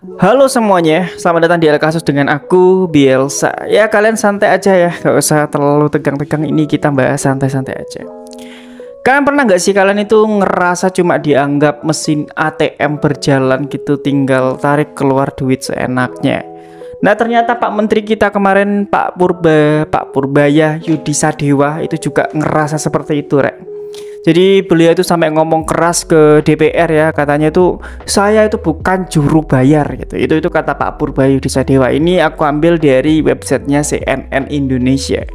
Halo semuanya, selamat datang di El Kasus dengan aku, Bielsa. Ya kalian santai aja ya, gak usah terlalu tegang-tegang, ini kita bahas santai-santai aja. Kalian pernah gak sih kalian itu ngerasa cuma dianggap mesin ATM berjalan gitu, tinggal tarik keluar duit seenaknya. Nah ternyata Pak Menteri kita kemarin, Pak Purbaya Yudi Sadewa itu juga ngerasa seperti itu, Rek. Jadi beliau itu sampai ngomong keras ke DPR ya, katanya itu saya itu bukan juru bayar gitu. Itu kata Pak Purbayu Sadewa. Ini aku ambil dari websitenya CNN Indonesia.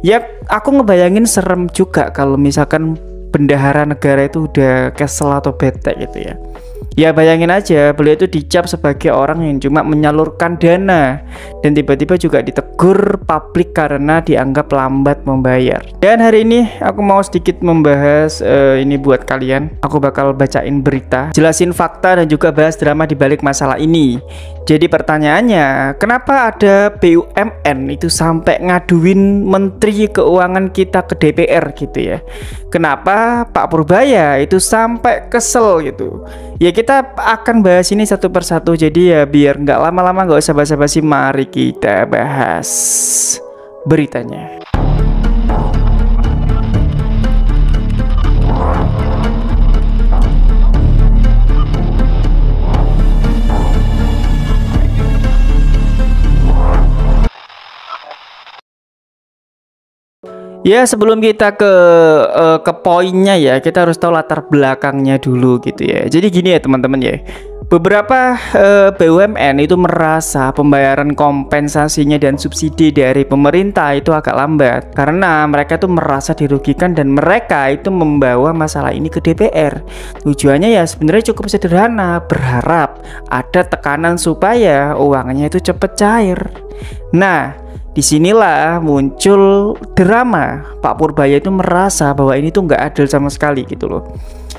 Ya aku ngebayangin serem juga kalau misalkan bendahara negara itu udah kesel atau bete gitu ya. Ya bayangin aja, beliau itu dicap sebagai orang yang cuma menyalurkan dana dan tiba-tiba juga ditegur publik karena dianggap lambat membayar. Dan hari ini aku mau sedikit membahas ini buat kalian. Aku bakal bacain berita, jelasin fakta dan juga bahas drama di balik masalah ini. Jadi pertanyaannya, kenapa ada BUMN itu sampai ngaduin Menteri Keuangan kita ke DPR gitu ya? Kenapa Pak Purbaya itu sampai kesel gitu? Ya kita akan bahas ini satu persatu, jadi ya biar nggak lama-lama, nggak usah basa-basi, mari kita bahas beritanya. Ya sebelum kita ke poinnya ya, kita harus tahu latar belakangnya dulu gitu ya. Jadi gini ya teman-teman ya, beberapa BUMN itu merasa pembayaran kompensasinya dan subsidi dari pemerintah itu agak lambat karena mereka itu merasa dirugikan dan mereka itu membawa masalah ini ke DPR. Tujuannya ya sebenarnya cukup sederhana, berharap ada tekanan supaya uangnya itu cepat cair. Nah, disinilah muncul drama. Pak Purbaya itu merasa bahwa ini tuh nggak adil sama sekali gitu loh.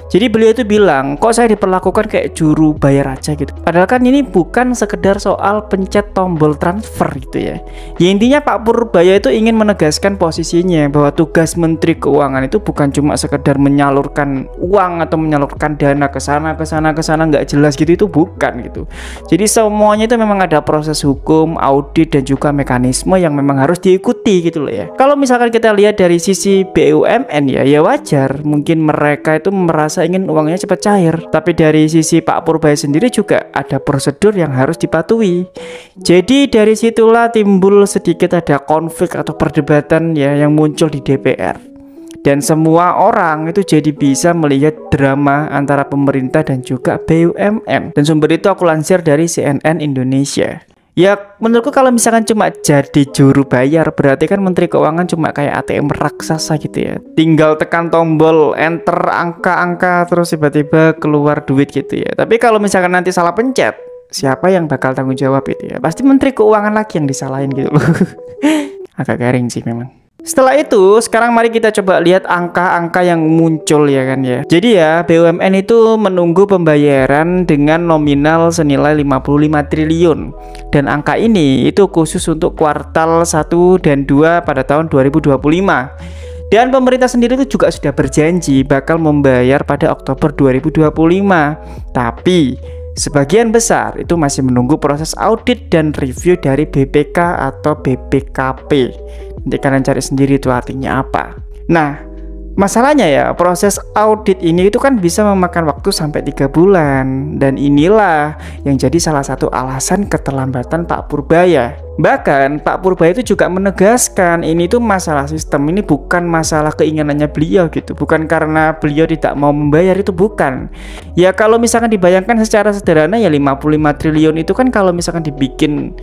Jadi beliau itu bilang, kok saya diperlakukan kayak juru bayar aja gitu. Padahal kan ini bukan sekedar soal pencet tombol transfer gitu ya. Ya intinya Pak Purbaya itu ingin menegaskan posisinya bahwa tugas Menteri Keuangan itu bukan cuma sekedar menyalurkan uang atau menyalurkan dana ke sana nggak jelas gitu, itu bukan gitu. Jadi semuanya itu memang ada proses hukum, audit dan juga mekanisme yang memang harus diikuti gitu loh ya. Kalau misalkan kita lihat dari sisi BUMN ya wajar mungkin mereka itu merasa ingin uangnya cepat cair, tapi dari sisi Pak Purbaya sendiri juga ada prosedur yang harus dipatuhi. Jadi dari situlah timbul sedikit ada konflik atau perdebatan ya yang muncul di DPR. Dan semua orang itu jadi bisa melihat drama antara pemerintah dan juga BUMN. Dan sumber itu aku lansir dari CNN Indonesia. Ya menurutku kalau misalkan cuma jadi juru bayar, berarti kan Menteri Keuangan cuma kayak ATM raksasa gitu ya. Tinggal tekan tombol enter angka-angka terus tiba-tiba keluar duit gitu ya. Tapi kalau misalkan nanti salah pencet, siapa yang bakal tanggung jawab itu ya? Pasti Menteri Keuangan lagi yang disalahin gitu loh. Agak garing sih memang. Setelah itu, sekarang mari kita coba lihat angka-angka yang muncul ya kan ya. Jadi ya, BUMN itu menunggu pembayaran dengan nominal senilai 55 triliun. Dan angka ini itu khusus untuk kuartal 1 dan 2 pada tahun 2025. Dan pemerintah sendiri itu juga sudah berjanji bakal membayar pada Oktober 2025. Tapi sebagian besar itu masih menunggu proses audit dan review dari BPK atau BPKP. Nanti kalian cari sendiri itu artinya apa. Nah, masalahnya ya, proses audit ini itu kan bisa memakan waktu sampai 3 bulan. Dan inilah yang jadi salah satu alasan keterlambatan Pak Purbaya. Bahkan Pak Purbaya itu juga menegaskan ini tuh masalah sistem, ini bukan masalah keinginannya beliau gitu. Bukan karena beliau tidak mau membayar, itu bukan. Ya kalau misalkan dibayangkan secara sederhana ya 55 triliun itu kan kalau misalkan dibikin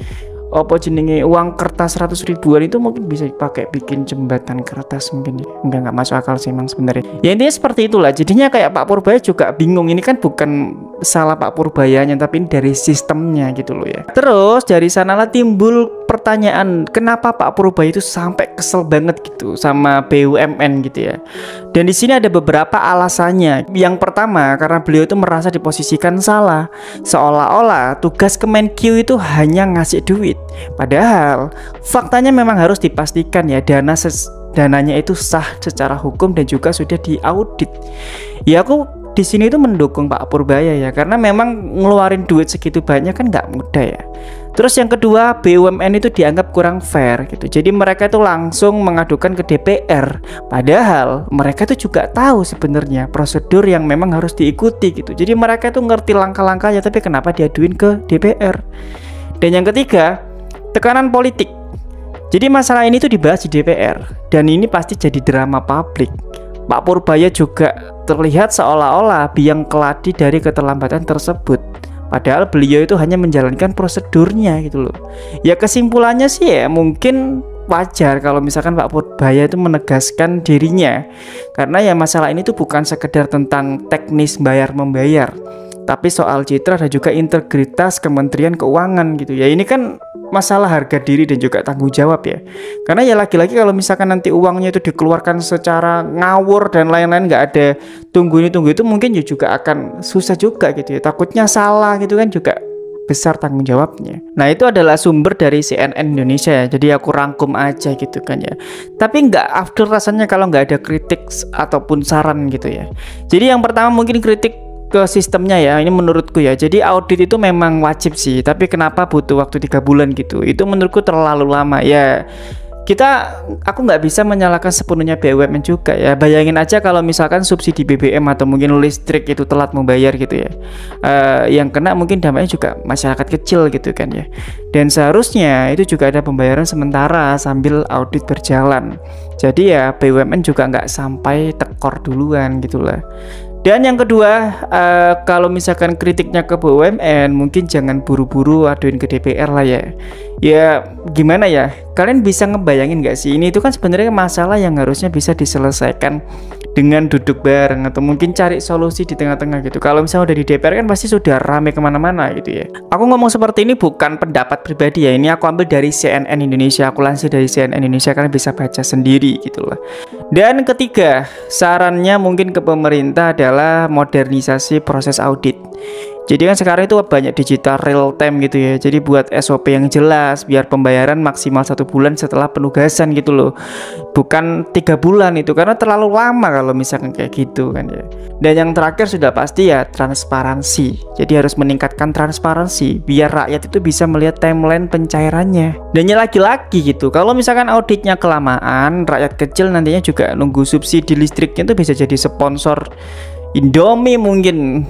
apa jenenge uang kertas 100 ribuan itu mungkin bisa dipakai bikin jembatan kertas mungkin ya. Enggak masuk akal sih emang sebenarnya. Ya intinya seperti itulah. Jadinya kayak Pak Purbaya juga bingung, ini kan bukan salah Pak Purbayanya tapi ini dari sistemnya gitu loh ya. Terus dari sanalah timbul pertanyaan, kenapa Pak Purbaya itu sampai kesel banget gitu sama BUMN gitu ya. Dan di sini ada beberapa alasannya. Yang pertama, karena beliau itu merasa diposisikan salah, seolah-olah tugas Kemenkyu itu hanya ngasih duit. Padahal faktanya memang harus dipastikan ya dananya itu sah secara hukum dan juga sudah diaudit. Ya aku di sini itu mendukung Pak Purbaya ya, karena memang ngeluarin duit segitu banyak kan nggak mudah ya. Terus yang kedua, BUMN itu dianggap kurang fair gitu. Jadi mereka itu langsung mengadukan ke DPR. Padahal mereka itu juga tahu sebenarnya prosedur yang memang harus diikuti gitu. Jadi mereka itu ngerti langkah-langkahnya, tapi kenapa diaduin ke DPR? Dan yang ketiga, tekanan politik. Jadi masalah ini tuh dibahas di DPR dan ini pasti jadi drama publik. Pak Purbaya juga terlihat seolah-olah biang keladi dari keterlambatan tersebut. Padahal beliau itu hanya menjalankan prosedurnya gitu loh. Ya kesimpulannya sih ya mungkin wajar kalau misalkan Pak Purbaya itu menegaskan dirinya. Karena ya masalah ini tuh bukan sekedar tentang teknis bayar-membayar, tapi soal citra dan juga integritas Kementerian Keuangan gitu ya. Ini kan masalah harga diri dan juga tanggung jawab ya. Karena ya lagi-lagi kalau misalkan nanti uangnya itu dikeluarkan secara ngawur dan lain-lain, nggak ada tunggu itu mungkin ya juga akan susah juga gitu ya. Takutnya salah gitu kan juga besar tanggung jawabnya. Nah itu adalah sumber dari CNN Indonesia ya. Jadi aku rangkum aja gitu kan ya. Tapi nggak afdol rasanya kalau nggak ada kritik ataupun saran gitu ya. Jadi yang pertama mungkin kritik ke sistemnya ya, ini menurutku ya. Jadi audit itu memang wajib sih, tapi kenapa butuh waktu 3 bulan gitu, itu menurutku terlalu lama ya. Aku nggak bisa menyalahkan sepenuhnya BUMN juga ya. Bayangin aja kalau misalkan subsidi BBM atau mungkin listrik itu telat membayar gitu ya, yang kena mungkin dampaknya juga masyarakat kecil gitu kan ya. Dan seharusnya itu juga ada pembayaran sementara sambil audit berjalan. Jadi ya BUMN juga nggak sampai tekor duluan gitulah. Dan yang kedua, kalau misalkan kritiknya ke BUMN, mungkin jangan buru-buru aduin ke DPR lah ya. Ya gimana ya, kalian bisa ngebayangin gak sih, ini itu kan sebenarnya masalah yang harusnya bisa diselesaikan dengan duduk bareng atau mungkin cari solusi di tengah-tengah gitu. Kalau misalnya udah di DPR kan pasti sudah rame kemana-mana gitu ya. Aku ngomong seperti ini bukan pendapat pribadi ya, ini aku ambil dari CNN Indonesia, aku lansir dari CNN Indonesia, kalian bisa baca sendiri gitu loh. Dan ketiga, sarannya mungkin ke pemerintah adalah modernisasi proses audit. Jadi kan sekarang itu banyak digital real time gitu ya. Jadi buat SOP yang jelas biar pembayaran maksimal 1 bulan setelah penugasan gitu loh. Bukan 3 bulan itu, karena terlalu lama kalau misalkan kayak gitu kan ya. Dan yang terakhir sudah pasti ya transparansi. Jadi harus meningkatkan transparansi biar rakyat itu bisa melihat timeline pencairannya. Dan ya lagi-lagi gitu, kalau misalkan auditnya kelamaan, rakyat kecil nantinya juga nunggu subsidi listriknya itu bisa jadi sponsor Indomie mungkin.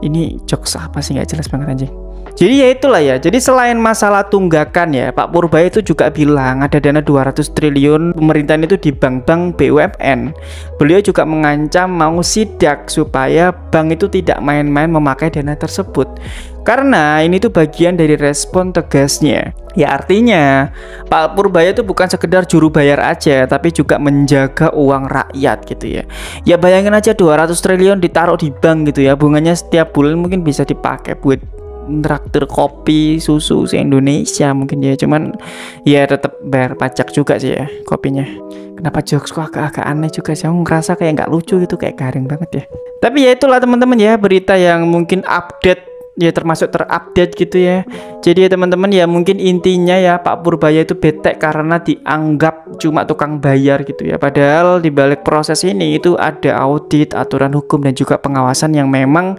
Ini jokes apa sih, nggak jelas banget anjing. Jadi ya itulah ya. Jadi selain masalah tunggakan ya, Pak Purbaya itu juga bilang ada dana 200 triliun pemerintahan itu di bank-bank BUMN. Beliau juga mengancam mau sidak supaya bank itu tidak main-main memakai dana tersebut. Karena ini tuh bagian dari respon tegasnya. Ya artinya Pak Purbaya itu bukan sekedar juru bayar aja, tapi juga menjaga uang rakyat gitu ya. Ya bayangin aja 200 triliun ditaruh di bank gitu ya. Bunganya setiap bulan mungkin bisa dipakai buat traktir kopi, susu se-Indonesia mungkin ya. Cuman ya tetap bayar pajak juga sih ya kopinya. Kenapa jokesku agak-agak aneh juga sih. Aku ngerasa kayak nggak lucu gitu, kayak garing banget ya. Tapi ya itulah teman-teman ya, berita yang mungkin update ya, termasuk terupdate gitu ya. Jadi ya teman-teman ya, mungkin intinya ya Pak Purbaya itu bete karena dianggap cuma tukang bayar gitu ya. Padahal di balik proses ini itu ada audit, aturan hukum dan juga pengawasan yang memang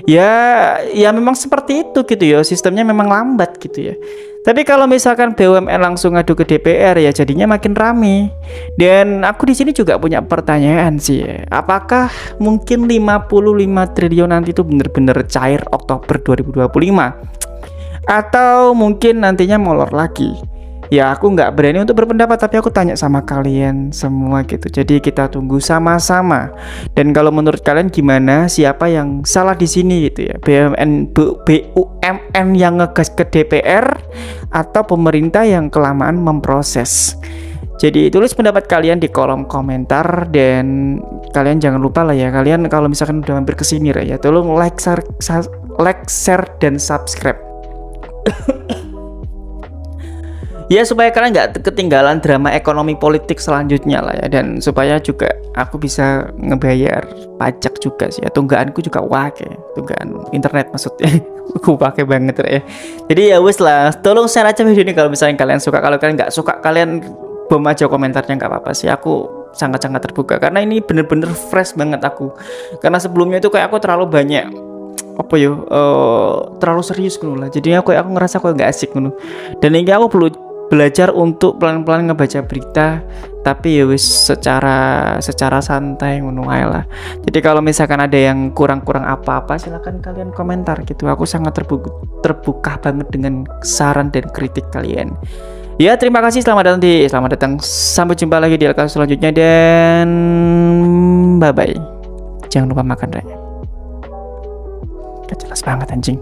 ya memang seperti itu gitu ya. Sistemnya memang lambat gitu ya. Tapi kalau misalkan BUMN langsung ngadu ke DPR ya jadinya makin rame. Dan aku di sini juga punya pertanyaan sih ya. Apakah mungkin 55 triliun nanti itu bener-bener cair Oktober 2025? Atau mungkin nantinya molor lagi? Ya aku nggak berani untuk berpendapat, tapi aku tanya sama kalian semua gitu. Jadi kita tunggu sama-sama. Dan kalau menurut kalian gimana? Siapa yang salah di sini gitu ya? BUMN yang ngegas ke DPR atau pemerintah yang kelamaan memproses? Jadi tulis pendapat kalian di kolom komentar, dan kalian jangan lupa lah ya, kalian kalau misalkan udah mampir ke sini ya, tolong like, share dan subscribe. Ya supaya kalian nggak ketinggalan drama ekonomi politik selanjutnya lah ya, dan supaya juga aku bisa ngebayar pajak juga sih ya. Tunggaanku juga wake, tunggaan internet maksudnya. Aku pakai banget ya. Jadi ya wis lah, tolong share aja video ini kalau misalnya kalian suka. Kalau kalian nggak suka, kalian bom aja komentarnya, nggak apa-apa sih. Aku sangat-sangat terbuka karena ini bener-bener fresh banget aku. Karena sebelumnya itu kayak aku terlalu banyak apa yo terlalu serius ngono lah. Jadi aku ngerasa kok nggak asik ngono. Dan ini aku perlu belajar untuk pelan-pelan ngebaca berita, tapi ya wis secara santai ngono ae lah. Jadi kalau misalkan ada yang kurang-kurang apa-apa silakan kalian komentar gitu. Aku sangat terbuka banget dengan saran dan kritik kalian. Ya, terima kasih, selamat datang. Sampai jumpa lagi di LK selanjutnya dan bye bye. Jangan lupa makan, Rek. Gak jelas banget anjing.